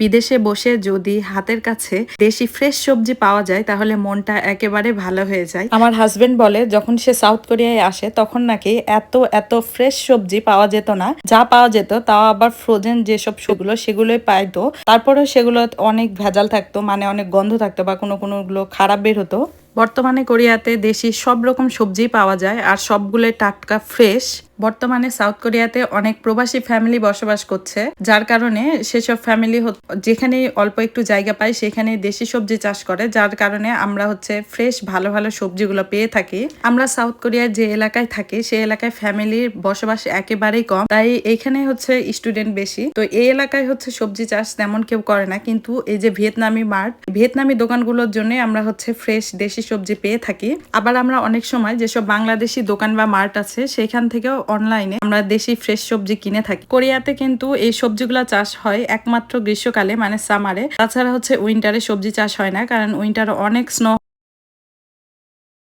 বিদেশে বসে যদি হাতের কাছে দেশি ফ্রেশ সবজি পাওয়া যায় তাহলে মনটা একেবারে ভালো হয়ে যায়। আমার হাজবেন্ড বলে যখন সে সাউথ কোরিয়ায় আসে তখন নাকি এত এত ফ্রেশ সবজি পাওয়া যেত না, যা পাওয়া যেত তাও আবার ফ্রোজেন যেসব সেগুলোই পাইতো। তারপরেও সেগুলো অনেক ভেজাল থাকতো, মানে অনেক গন্ধ থাকতো বা কোনো কোনোগুলো খারাপ বের হতো। বর্তমানে কোরিয়াতে দেশি সব রকম সবজি পাওয়া যায় আর সবগুলোই টাটকা ফ্রেশ। বর্তমানে সাউথ কোরিয়াতে অনেক প্রবাসী ফ্যামিলি বসবাস করছে, যার কারণে সেসব ফ্যামিলি যেখানে অল্প একটু জায়গা পায় সেখানে দেশি সবজি চাষ করে, যার কারণে আমরা ফ্রেশ ভালো ভালো সবজিগুলো পেয়ে থাকি। আমরা সাউথ কোরিয়ার যে এলাকায় থাকি সেই এলাকায় ফ্যামিলির বসবাস একেবারেই কম, তাই এইখানে স্টুডেন্ট বেশি। তো এই এলাকায় সবজি চাষ তেমন কেউ করে না, কিন্তু এই যে ভিয়েতনামি দোকানগুলোর জন্য আমরা ফ্রেশ দেশি সবজি পেয়ে থাকি। আবার আমরা অনেক সময় যেসব বাংলাদেশি দোকান বা মার্ট আছে সেখান থেকেও অনলাইনে আমরা দেশি ফ্রেশ সবজি কিনে থাকি। কোরিয়াতে কিন্তু এই সবজিগুলো চাষ হয় একমাত্র গ্রীষ্মকালে, মানে সামারে। তাছাড়া উইন্টারে সবজি চাষ হয় না, কারণ উইন্টারে অনেক স্নো